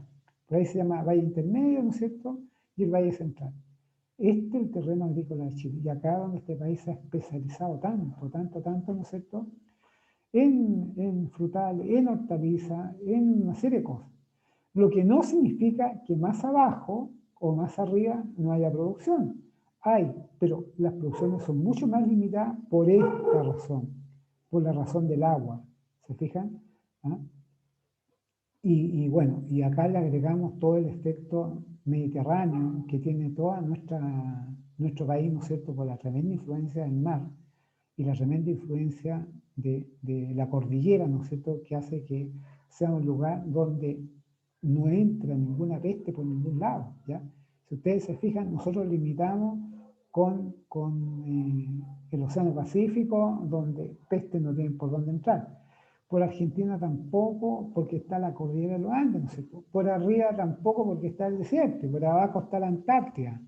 Por ahí se llama Valle Intermedio, ¿no es cierto? Y el Valle Central. Este es el terreno agrícola de Chile. Y acá donde este país se ha especializado tanto, ¿no es cierto? En frutales, en hortalizas, en una serie de cosas. Lo que no significa que más abajo o más arriba no haya producción. Hay, pero las producciones son mucho más limitadas por esta razón, por la razón del agua. ¿Se fijan? ¿Ah? Y bueno, y acá le agregamos todo el efecto mediterráneo que tiene toda nuestro país, ¿no es cierto?, por la tremenda influencia del mar y la tremenda influencia de la cordillera, ¿no es cierto?, que hace que sea un lugar donde no entra ninguna peste por ningún lado, ¿ya? Si ustedes se fijan, nosotros limitamos con el Océano Pacífico, donde peste no tienen por dónde entrar. Por Argentina tampoco, porque está la cordillera de los Andes, ¿no es cierto? Por arriba tampoco, porque está el desierto, y por abajo está la Antártida.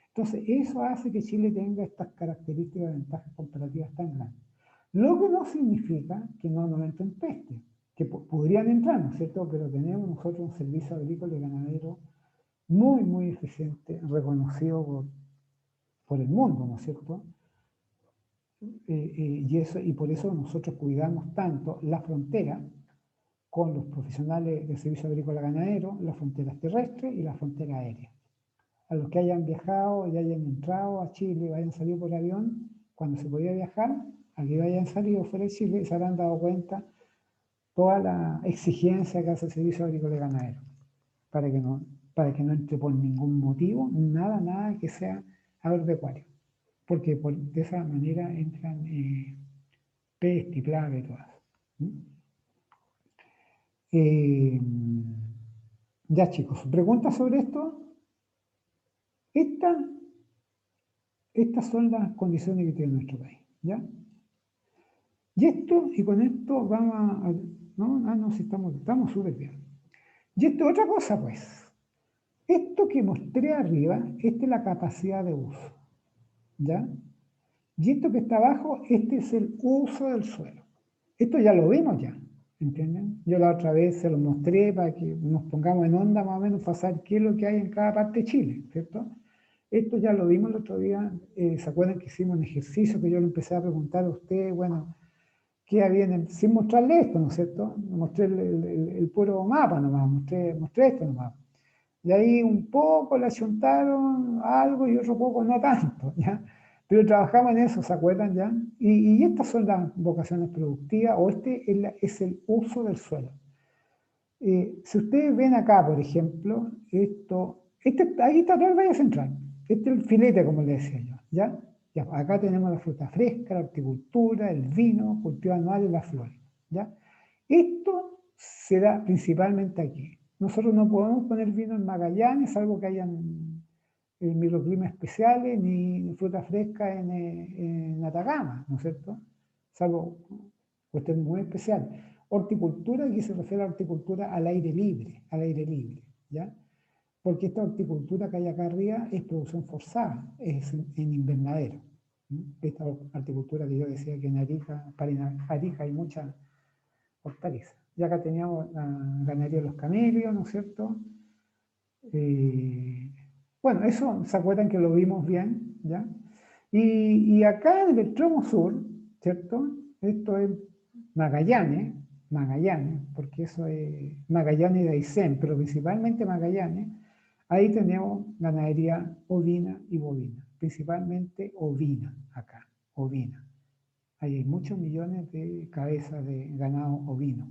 Entonces, eso hace que Chile tenga estas características de ventajas comparativas tan grandes. Lo que no significa que no nos entren peste, que podrían entrar, ¿no es cierto? Pero tenemos nosotros un servicio agrícola y ganadero muy, muy eficiente, reconocido por el mundo, ¿no es cierto? Y por eso nosotros cuidamos tanto la frontera con los profesionales del servicio agrícola ganadero, las fronteras terrestres y la frontera aérea. A los que hayan viajado y hayan entrado a Chile o hayan salido por avión, cuando se podía viajar, a que hayan salido fuera de Chile, se habrán dado cuenta toda la exigencia que hace el servicio agrícola y ganadero, para que no entre por ningún motivo, nada que sea agropecuario, porque de esa manera entran peste y plaga y todas. Ya chicos, ¿preguntas sobre esto? Estas son las condiciones que tiene nuestro país, ¿ya? Y con esto vamos a... No, si estamos súper bien. Y esto es otra cosa, pues. Esto que mostré arriba, esta es la capacidad de uso, ¿ya? Y esto que está abajo, este es el uso del suelo. Esto ya lo vimos ya, ¿entienden? Yo la otra vez se lo mostré para que nos pongamos en onda más o menos para saber qué es lo que hay en cada parte de Chile, ¿cierto? Esto ya lo vimos el otro día, ¿se acuerdan que hicimos un ejercicio que yo le empecé a preguntar a ustedes, bueno, qué había sin mostrarle esto, ¿no es cierto? Mostré el puro mapa nomás, mostré esto nomás. Y ahí un poco le achuntaron algo y otro poco no tanto, ¿ya? Pero trabajamos en eso, ¿se acuerdan ya? Y estas son las vocaciones productivas, o este es el uso del suelo. Si ustedes ven acá, por ejemplo, ahí está todo el Valle Central. Este es el filete, como le decía yo, ¿ya? Ya, acá tenemos la fruta fresca, la horticultura, el vino, cultivos anuales, las flores, ¿ya? Esto se da principalmente aquí. Nosotros no podemos poner vino en Magallanes, salvo que hayan microclimas especiales ni fruta fresca en Atacama, ¿no es cierto? Salvo cuestión muy especial. Horticultura, aquí se refiere a horticultura al aire libre, ¿ya? Porque esta horticultura que hay acá arriba es producción forzada, es en invernadero. Esta horticultura que yo decía que en Arica, para Arica hay mucha hortaliza. Y acá teníamos la ganadería de los camelios, ¿no es cierto? Bueno, eso se acuerdan que lo vimos bien, ¿ya? Y acá en el tramo sur, ¿cierto? Esto es Magallanes, porque eso es Magallanes de Aysén, pero principalmente Magallanes. Ahí tenemos ganadería ovina y bovina, principalmente ovina acá, ovina. Ahí hay muchos millones de cabezas de ganado ovino.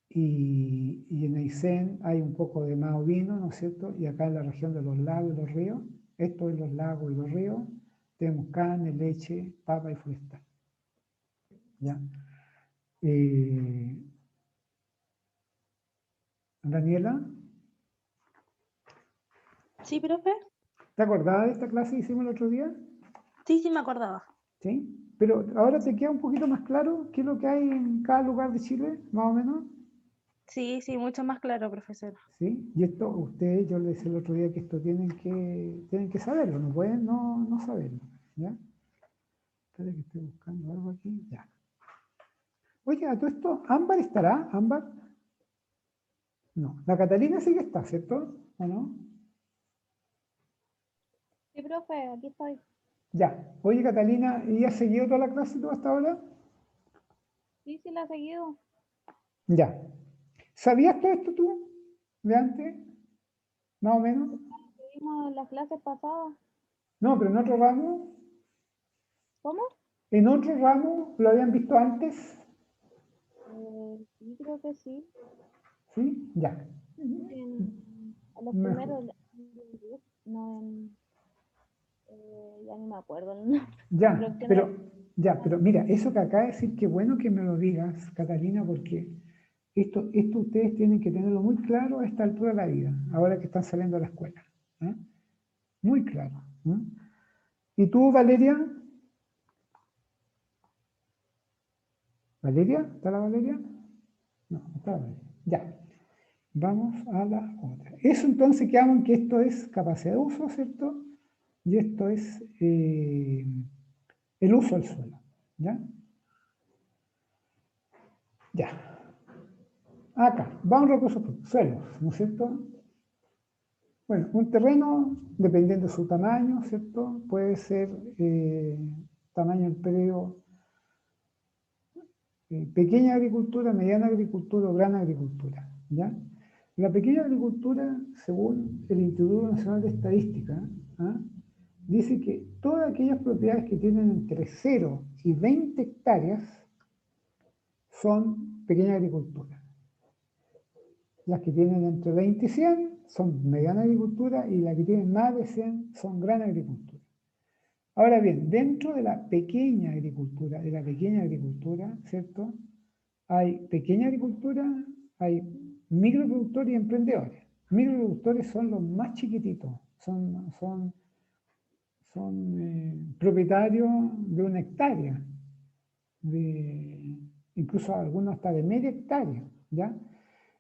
Y en Aysén hay un poco de más ovino, ¿no es cierto? Y acá en la región de los lagos y los ríos, esto es los lagos y los ríos, tenemos carne, leche, papa y forestal. ¿Ya? Daniela, Sí, profe. ¿te acordabas de esta clase que hicimos el otro día? Sí, sí me acordaba. ¿Sí? Pero ahora te queda un poquito más claro qué es lo que hay en cada lugar de Chile, más o menos. Sí, sí, mucho más claro, profesor. ¿Sí? Y esto, ustedes, yo les decía el otro día que esto tienen que saberlo, no pueden no saberlo. ¿Ya? Espera que estoy buscando algo aquí. Ya. Oye, a todo esto, ¿Ámbar estará? ¿Ámbar? No. La Catalina sí que está, ¿cierto? ¿O no? Sí, profe, aquí estoy. Ya. Oye, Catalina, ¿y has seguido toda la clase tú hasta ahora? Sí, sí, la he seguido. Ya. ¿Sabías todo esto tú? ¿De antes? ¿Más o menos? Lo vimos en las clases pasadas. No, pero en otro ramo. ¿Cómo? ¿En otro ramo lo habían visto antes? Sí, creo que sí. ¿Sí? Ya. En los Mejor. primeros, no en... ya no me acuerdo el nombre. Ya, pero mira, eso que acaba de decir, qué bueno que me lo digas, Catalina, porque esto ustedes tienen que tenerlo muy claro a esta altura de la vida, ahora que están saliendo de la escuela. ¿Eh? Muy claro. ¿Eh? ¿Y tú, Valeria? ¿Valeria? ¿Está la Valeria? No, no está la Valeria. Ya. Vamos a la otra. Eso entonces quedamos en que esto es capacidad de uso, ¿cierto? Y esto es el uso del suelo. ¿Ya? Ya. Acá, vamos a recursos suelos, ¿no es cierto? Bueno, un terreno, dependiendo de su tamaño, ¿cierto? Puede ser tamaño del predio, pequeña agricultura, mediana agricultura o gran agricultura, ¿ya? La pequeña agricultura, según el Instituto Nacional de Estadística, ¿ah? Dice que todas aquellas propiedades que tienen entre 0 y 20 hectáreas son pequeña agricultura. Las que tienen entre 20 y 100 son mediana agricultura y las que tienen más de 100 son gran agricultura. Ahora bien, dentro de la pequeña agricultura, ¿cierto? Hay pequeña agricultura, hay microproductores y emprendedores. Microproductores son los más chiquititos, son propietarios de una hectárea, incluso algunos hasta de media hectárea, ¿ya?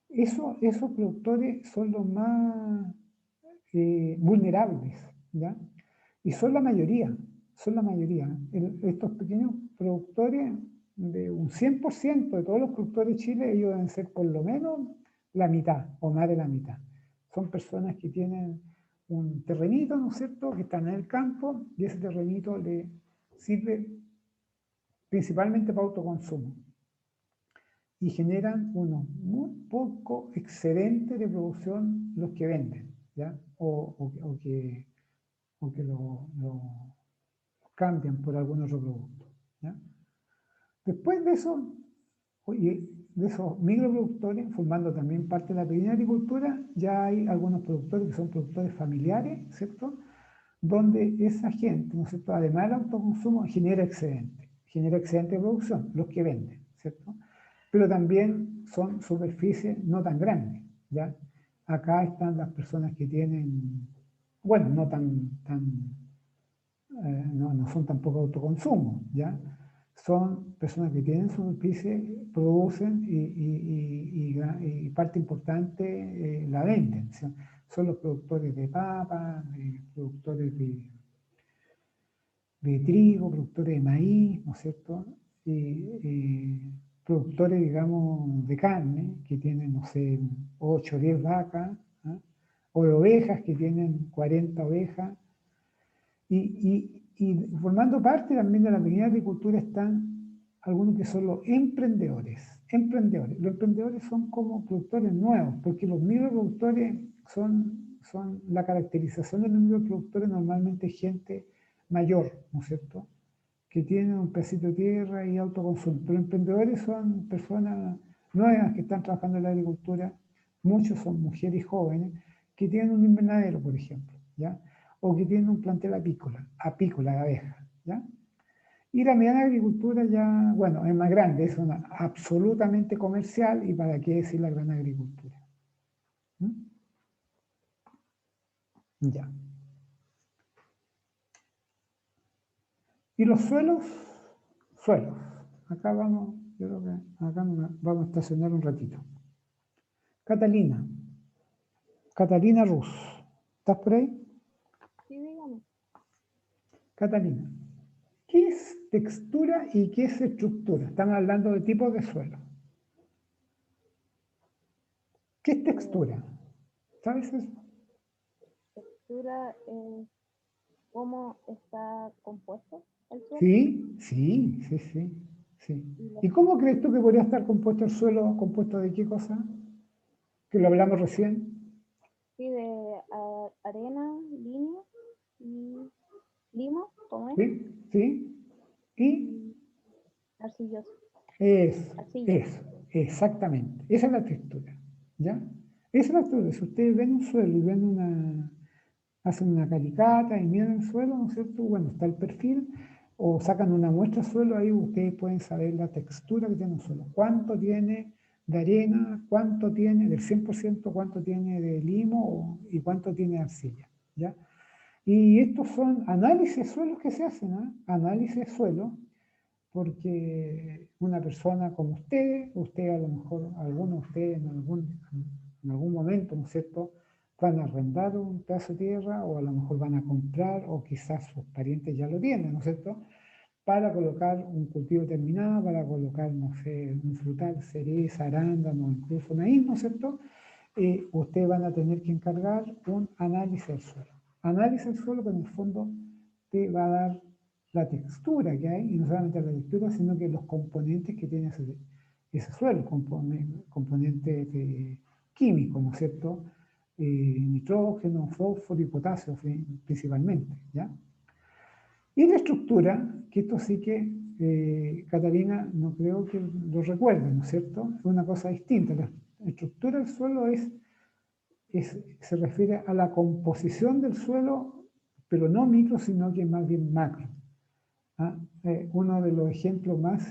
Esos productores son los más vulnerables, ¿ya? Y son la mayoría. Estos pequeños productores, de un 100% de todos los productores de Chile, ellos deben ser por lo menos la mitad o más de la mitad. Son personas que tienen un terrenito, ¿no es cierto?, que están en el campo y ese terrenito le sirve principalmente para autoconsumo. Y generan unos muy poco excedentes de producción los que venden, ¿ya? O que lo cambian por algún otro producto, ¿ya? Después de eso, de esos microproductores, formando también parte de la pequeña agricultura, ya hay algunos productores que son productores familiares, ¿cierto? Donde esa gente, ¿no es cierto?, además del autoconsumo, genera excedente de producción, los que venden, ¿cierto? Pero también son superficies no tan grandes, ¿ya? Acá están las personas que tienen bueno, no no son tampoco autoconsumo, ¿ya? Son personas que tienen su superficie, producen y parte importante la venden. Son los productores de papa, productores de trigo, productores de maíz, ¿no es cierto? Productores, digamos, de carne, que tienen, no sé, 8 o 10 vacas, ¿ah? O de ovejas, que tienen 40 ovejas. Y formando parte también de la pequeña agricultura están algunos que son los emprendedores. Los emprendedores son como productores nuevos, porque los microproductores son la caracterización de los microproductores normalmente gente mayor, ¿no es cierto?, que tienen un pedacito de tierra y autoconsumo. Pero emprendedores son personas nuevas que están trabajando en la agricultura, muchos son mujeres jóvenes, que tienen un invernadero, por ejemplo, ¿ya? O que tienen un plantel apícola de abejas, ¿ya? Y la mediana agricultura ya, bueno, es más grande, es una absolutamente comercial, y para qué decir la gran agricultura. ¿Mm? Ya. Y los suelos. Acá vamos, yo creo que acá vamos a estacionar un ratito. Catalina Rus, ¿estás por ahí? Sí, dígame. Catalina, ¿qué es textura y qué es estructura? Estamos hablando de tipos de suelo. ¿Qué es textura? ¿Sabes eso? Textura es cómo está compuesto el suelo. Sí. ¿Y cómo crees tú que podría estar compuesto el suelo? ¿Compuesto de qué cosa? Que lo hablamos recién. Sí, de arena, línea y limo, ¿cómo es? Sí. Y Arcilloso. eso, exactamente. Esa es la textura, ¿ya? Esa es la textura. Si ustedes ven un suelo y ven hacen una caricata y miran el suelo, ¿no es cierto? Bueno, está el perfil, o sacan una muestra de suelo, ahí ustedes pueden saber la textura que tiene un suelo. ¿Cuánto tiene de arena? ¿Cuánto tiene del 100%? ¿Cuánto tiene de limo? ¿Y cuánto tiene de arcilla? ¿Ya? Y estos son análisis de suelos que se hacen, ¿eh? Análisis de suelo, porque una persona como usted a lo mejor, algunos de ustedes en algún momento, ¿no es cierto?, van a arrendar un pedazo de tierra, o a lo mejor van a comprar, o quizás sus parientes ya lo tienen, ¿no es cierto?, para colocar un cultivo determinado, para colocar, no sé, un frutal, cereza, arándano, incluso maíz, ¿no es cierto?, ustedes van a tener que encargar un análisis del suelo. Análisis del suelo que en el fondo te va a dar la textura que hay, y no solamente la textura, sino que los componentes que tiene ese suelo, componentes químicos, ¿no es cierto?, nitrógeno, fósforo y potasio principalmente, ¿ya? Y la estructura, que esto sí que Catalina no creo que lo recuerde, ¿no es cierto?, es una cosa distinta. La estructura del suelo se refiere a la composición del suelo, pero no micro, sino que más bien macro. Uno de los ejemplos más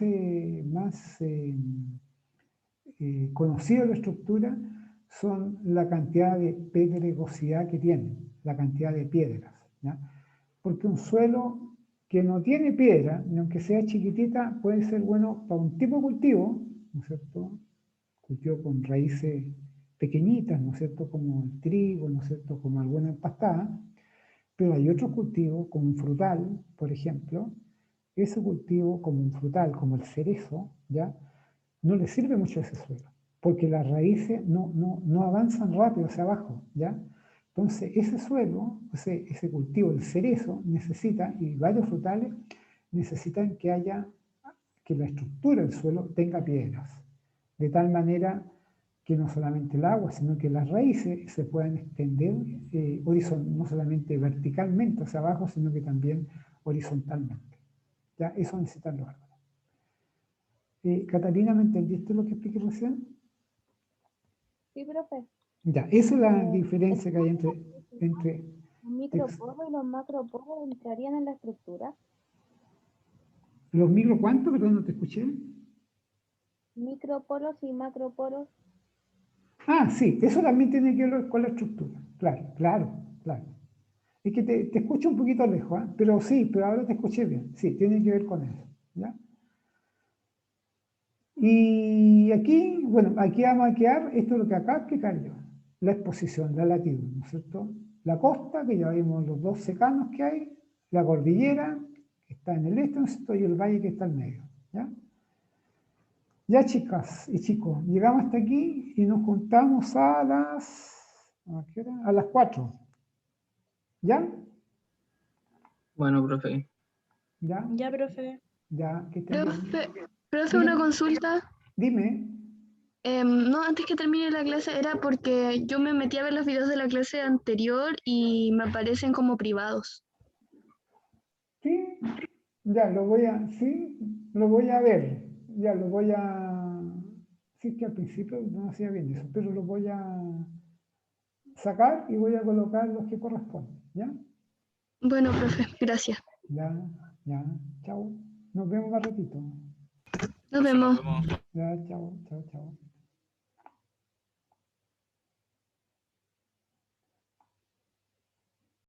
conocidos de la estructura son la cantidad de pedregosidad que tiene, la cantidad de piedras, ¿ya? Porque un suelo que no tiene piedra, ni aunque sea chiquitita, puede ser bueno para un tipo de cultivo, ¿no es cierto?, cultivo con raíces pequeñitas, ¿no es cierto?, como el trigo, ¿no es cierto?, como alguna empastada. Pero hay otros cultivos, como un frutal, por ejemplo. Ese cultivo, como un frutal, como el cerezo, ¿ya?, no le sirve mucho ese suelo, porque las raíces no avanzan rápido hacia abajo, ¿ya? Entonces, ese suelo, ese cultivo, el cerezo, necesita, y varios frutales, necesitan que la estructura del suelo tenga piedras, de tal manera que no solamente el agua, sino que las raíces se puedan extender no solamente verticalmente hacia abajo, sino que también horizontalmente. ¿Ya? Eso necesitan los árboles. Catalina, ¿me entendiste lo que expliqué recién? Sí, profe. Ya, esa es la diferencia que hay entre ¿Los microporos y los macroporos entrarían en la estructura? ¿Los micro cuánto? Perdón, no te escuché. Microporos y macroporos. Sí, eso también tiene que ver con la estructura. Claro. Es que te escucho un poquito lejos, ¿eh? Pero sí, pero ahora te escuché bien. Sí, tiene que ver con eso, ¿ya? Y aquí, bueno, aquí vamos a quedar, esto es lo que acá explicar yo, la exposición, la latitud, ¿no es cierto? La costa, que ya vimos los dos secanos que hay, la cordillera, que está en el este, ¿no es cierto? Y el valle que está en medio, ¿ya? Ya, chicas y chicos, llegamos hasta aquí y nos juntamos a ¿a qué hora? A las 4. ¿Ya? Bueno, profe. ¿Ya? Ya, profe. ¿Ya? Que estén bien. Profe, una consulta. Dime. No, antes que termine la clase era porque yo me metí a ver los videos de la clase anterior y me aparecen como privados. Sí, ya sí, lo voy a ver. Ya lo voy a. Sí, es que al principio no hacía bien eso, pero lo voy a sacar y voy a colocar los que corresponden. ¿Ya? Bueno, profe, gracias. Ya, ya. Chao. Nos vemos más ratito. Nos Profe, vemos. nos vemos. Ya, chao, chao, chao.